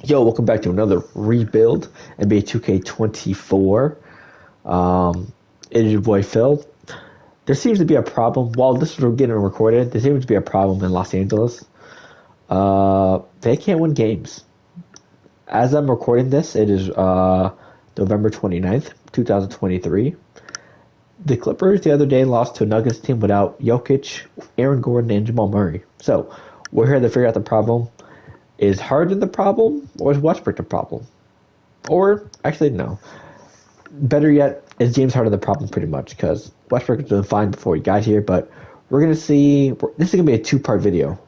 Yo, welcome back to another rebuild, NBA 2K24. It is your boy Phil. There seems to be a problem. While this is getting recorded, there seems to be a problem in Los Angeles. They can't win games. As I'm recording this, it is November 29th, 2023. The Clippers the other day lost to a Nuggets team without Jokic, Aaron Gordon, and Jamal Murray. So, we're here to figure out the problem. Is Harden the problem, or is Westbrook the problem? Or, actually, no. Better yet, is James Harden the problem pretty much? Because Westbrook was doing fine before he got here, but we're going to see. This is going to be a two-part video.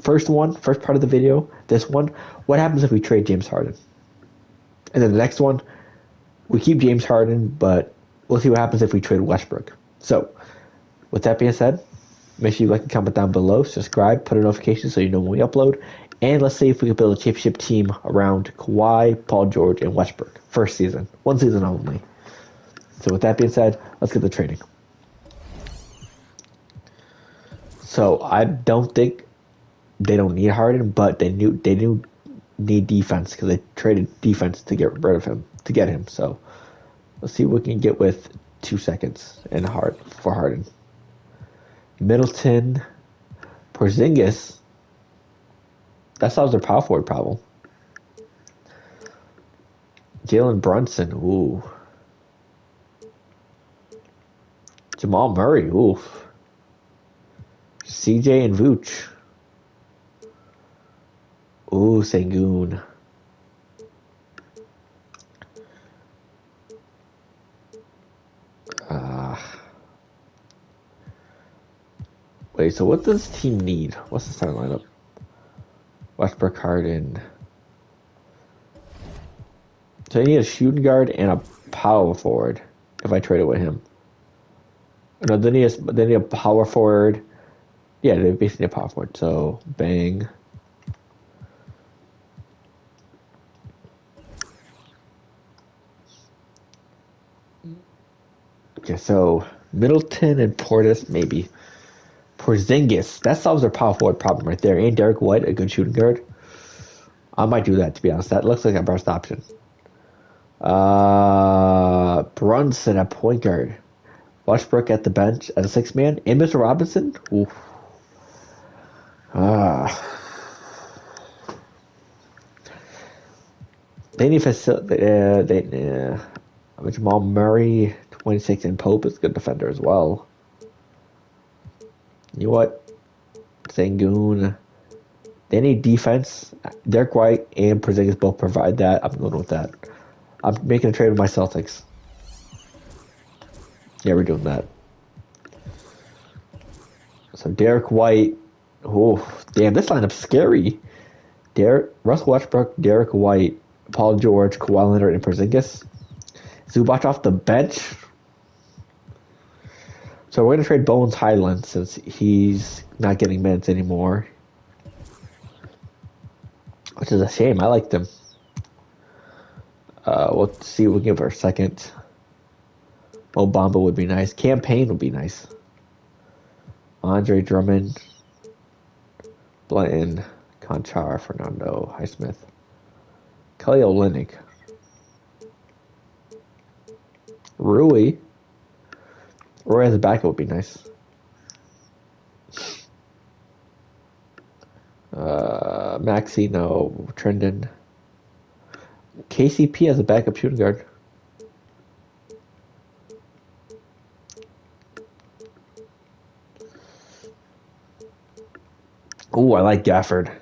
First part of the video, this one, what happens if we trade James Harden? And then the next one, we keep James Harden, but we'll see what happens if we trade Westbrook. So, with that being said, make sure you like and comment down below, subscribe, put a notification so you know when we upload, and let's see if we can build a championship team around Kawhi, Paul George, and Westbrook. First season. One season only. So with that being said, let's get the trading. So I don't think they don't need Harden, but they do need defense because they traded defense to get rid of him, to get him. So let's see what we can get with 2 seconds and for Harden. Middleton, Porzingis. That solves their power forward problem. Jalen Brunson, ooh. Jamal Murray, ooh. CJ and Vooch. Ooh, Sengun. Wait, so what does this team need? What's the starting lineup? Westbrook, Harden. So I need a shooting guard and a power forward if I trade it with him. No, they need a power forward. Yeah, they basically need a power forward. So, bang. Okay, so Middleton and Portis, maybe. Porzingis, that solves their power forward problem right there. And Derek White, a good shooting guard. I might do that, to be honest. That looks like a best option. Brunson at point guard. Westbrook at the bench as a six man. And Mr. Robinson? Oof. They need facility. Jamal Murray, 26, and Pope is a good defender as well. You know what? Sengun. They need defense. Derek White and Porzingis both provide that. I'm going with that. I'm making a trade with my Celtics. Yeah, we're doing that. So Derek White. Oh, damn, this lineup's scary. Russell Westbrook, Derek White, Paul George, Kawhi Leonard, and Porzingis. Zubac off the bench. So we're going to trade Bones Highland since he's not getting minutes anymore. Which is a shame. I liked him. We'll see what we can give her a second. Obama would be nice. Campaign would be nice. Andre Drummond. Blanton. Conchar. Fernando. Highsmith. Kelly Olynyk. Rui. Roy as a backup would be nice. Maxi, no. Trendon. KCP as a backup shooting guard. Ooh, I like Gafford.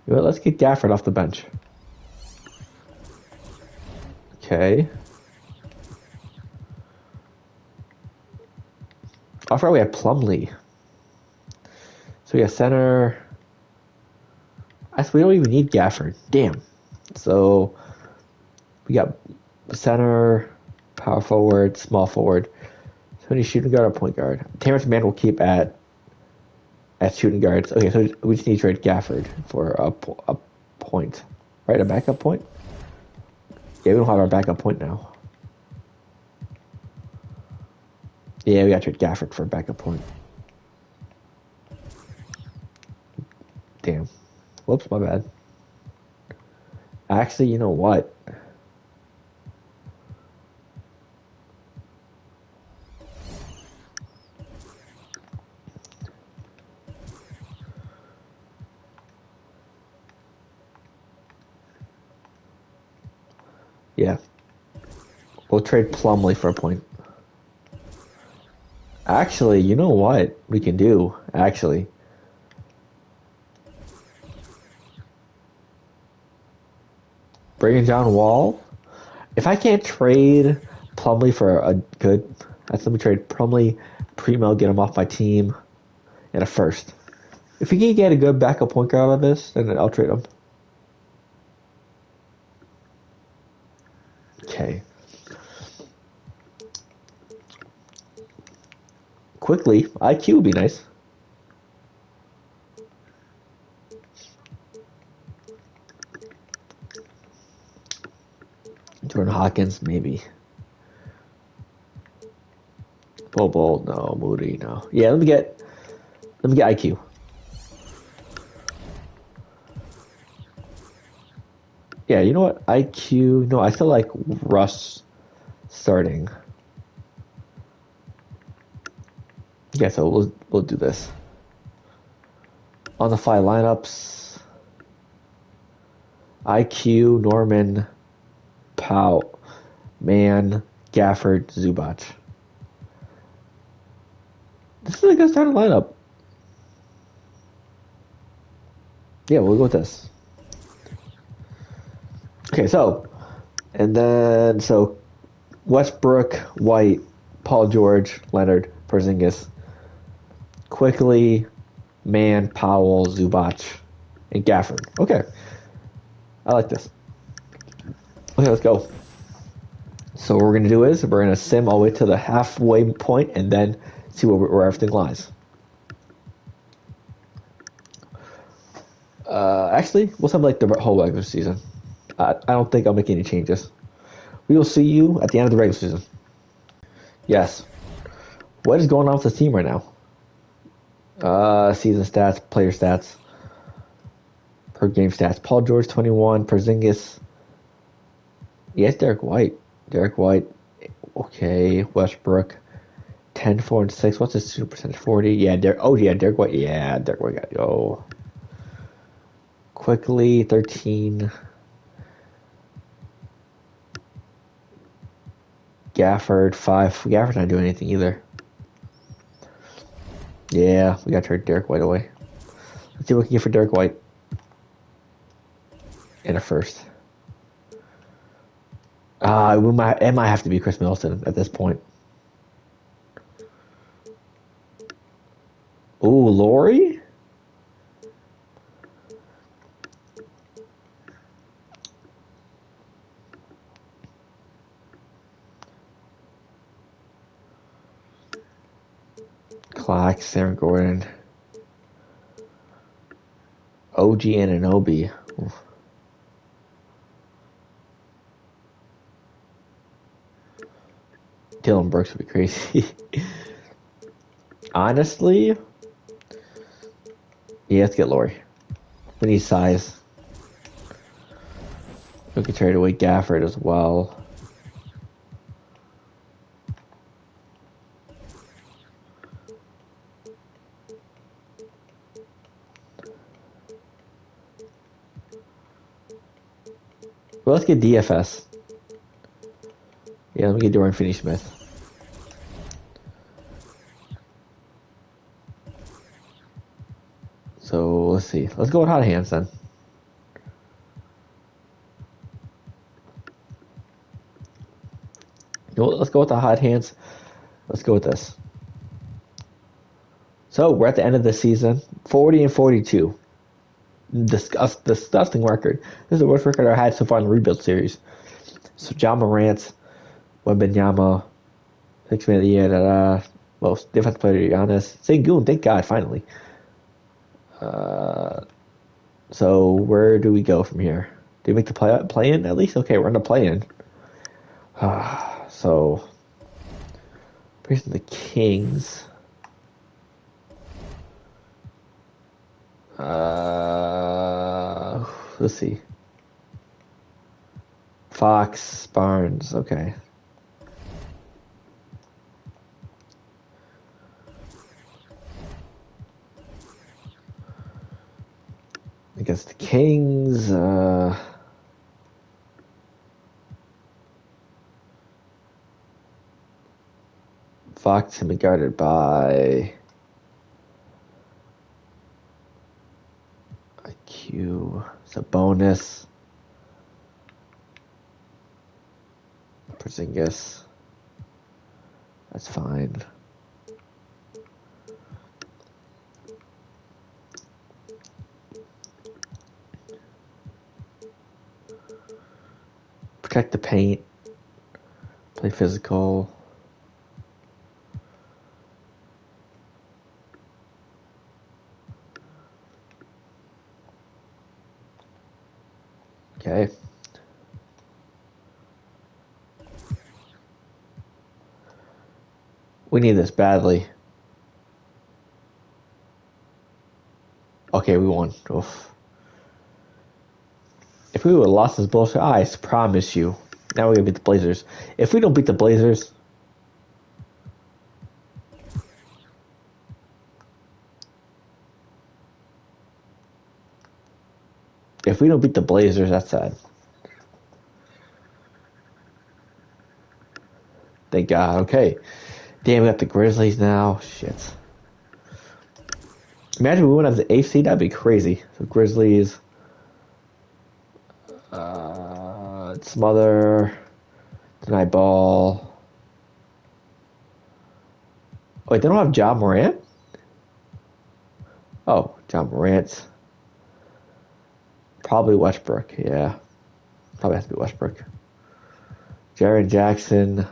You know what, let's get Gafford off the bench. Okay. Off right, we have Plumlee. So we got center. We don't even need Gafford. Damn. So we got center, power forward, small forward. So we need shooting guard or point guard. Terrence Mann will keep at shooting guards. Okay, so we just need to trade Gafford for a point. Right, a backup point? Yeah, we don't have our backup point now. Yeah, we got to trade Gafford for a backup point. Damn. Whoops, my bad. Actually, you know what? Yeah. We'll trade Plumlee for a point. Actually, you know what we can do? Actually, bring in John Wall. If I can't trade Plumlee for a good, let me trade Plumlee, Primo, get him off my team, and a first. If we can get a good backup point guard out of this, then I'll trade him. Okay. Quickly, IQ would be nice. Jordan Hawkins, maybe. Bobo, no. Moody, no. Yeah, let me get IQ. Yeah, you know what? IQ. No, I still like Russ starting. Yeah, so we'll do this. On the fly lineups. IQ, Norman, Powell, Mann, Gafford, Zubac. This is a good starting lineup. Yeah, we'll go with this. Okay, so Westbrook, White, Paul George, Leonard, Porzingis, Quickly, Mann, Powell, Zubac, and Gafford. Okay, I like this. Okay, let's go. So what we're gonna do is we're gonna sim all the way to the halfway point and then see where everything lies. Actually, we'll sim like the whole regular season. I don't think I'll make any changes. We will see you at the end of the regular season. Yes. What is going on with this team right now? Season stats, player stats, per game stats. Paul George 21, Porzingis. Yes, Derek White. Derek White. Okay, Westbrook. 10, 4, and 6. What's his shooting percentage? 40. Yeah, Derek White. Yeah, Derek White got go. Quickly, 13. Gafford, 5. Gafford's not doing anything either. Yeah, we got to trade Derek White away. Let's see what we can get for Derek White. And a first. It might have to be Chris Middleton at this point. Ooh, Laurie? Clark, Sarah Gordon. OG Anunoby. Oof. Dylan Brooks would be crazy. Honestly, yeah, let's get Laurie. We need size. We could trade away Gafford as well. Well, let's get DFS. Yeah, let me get Dorian Finney-Smith. So let's see. Let's go with hot hands then. You know what, let's go with the hot hands. Let's go with this. So we're at the end of the season, 40 and 42. Disgusting record. This is the worst record I had so far in the rebuild series. So John Morant, Wembanyama, 6 man of the year, most defensive player Giannis. Sengun, thank God, finally. So where do we go from here? Do we make the play in at least? Okay, we're in the play in. So facing the Kings. let's see. Fox, Barnes, okay. Against the Kings, Fox can be guarded by IQ. It's a bonus. Porzingis. That's fine. Protect the paint. Play physical. Okay. We need this badly. Okay, we won. Oof. If we would have lost this bullshit, I promise you. Now we're gonna beat the Blazers. If we don't beat the Blazers, that's sad. Thank God. Okay. Damn, we got the Grizzlies now. Shit. Imagine we went as the eighth seed. That'd be crazy. So Grizzlies. Smother. Tonight Ball. Wait, they don't have John Morant? Oh, John Morant. Probably Westbrook. Yeah. Probably has to be Westbrook. Jaren Jackson.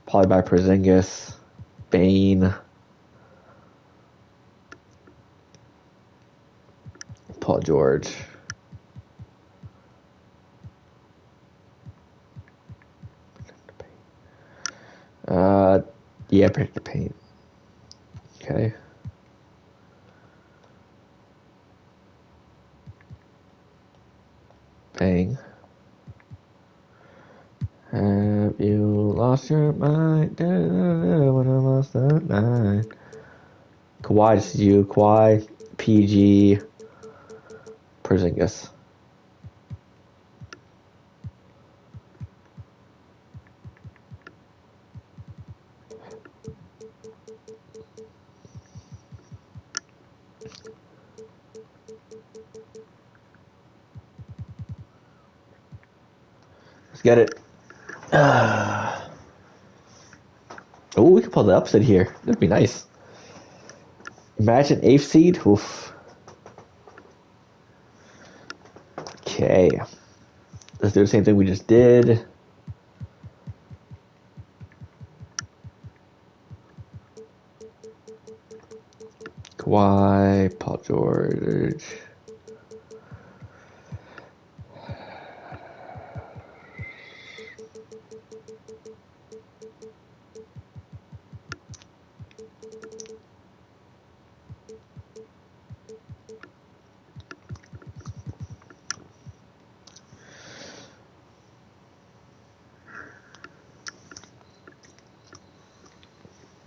Probably by Porzingis. Bane. Paul George. Yeah, protect the paint. Okay. Bang. Have you lost your mind? When I lost that mind. Kawhi, this is you. Kawhi, PG, Porzingis. Let's get it. Oh, we could pull the upset here. That'd be nice. Imagine eighth seed. Oof. Okay. Let's do the same thing we just did. Kawhi, Paul George.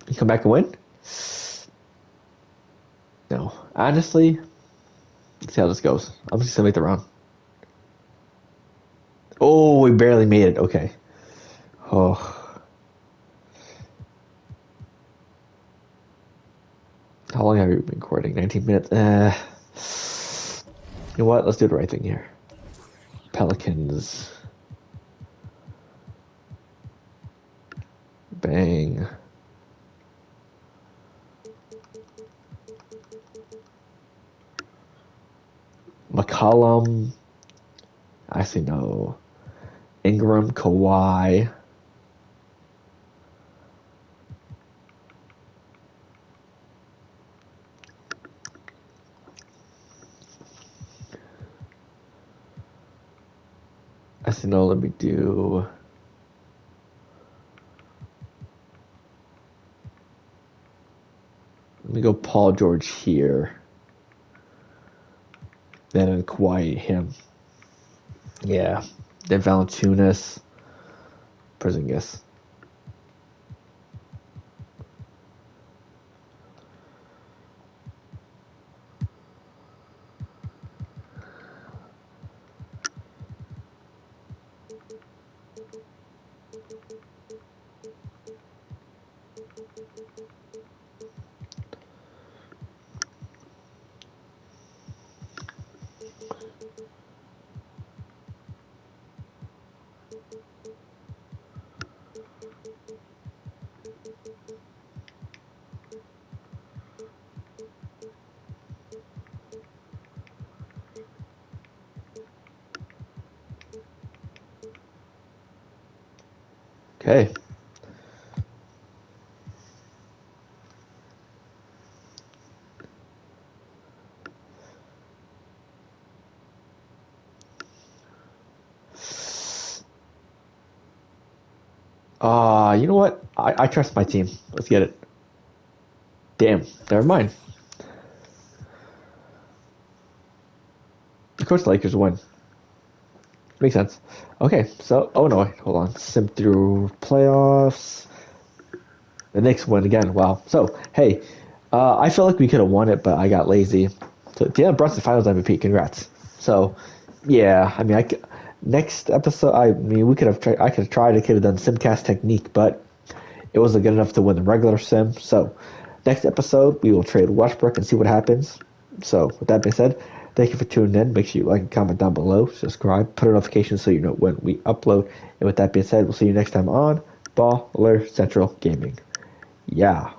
You come back and win? No. Honestly, let's see how this goes. I'm just gonna make the run. Oh, we barely made it. Okay. Oh. How long have you been recording? 19 minutes. You know what? Let's do the right thing here. Pelicans. Bang. McCollum. Actually, no. Ingram, Kawhi. Actually, no. Let me do. Let me go Paul George here. Then Kawhi him. Yeah. Then Valanciunas, Porzingis. Okay. You know what? I trust my team. Let's get it. Damn, never mind. Of course the Lakers win. Makes sense. Okay, so oh no, hold on. Sim through playoffs. The Knicks win again. Wow. So hey, I feel like we could have won it, but I got lazy. So Jalen Brunson Finals MVP. Congrats. So yeah, I mean, next episode. I mean, we could have tried. I could have tried. I could have done Simcast technique, but it wasn't good enough to win the regular sim. So next episode, we will trade Westbrook and see what happens. So with that being said, thank you for tuning in. Make sure you like and comment down below. Subscribe. Put a notification so you know when we upload. And with that being said, we'll see you next time on Baller Central Gaming. Yeah.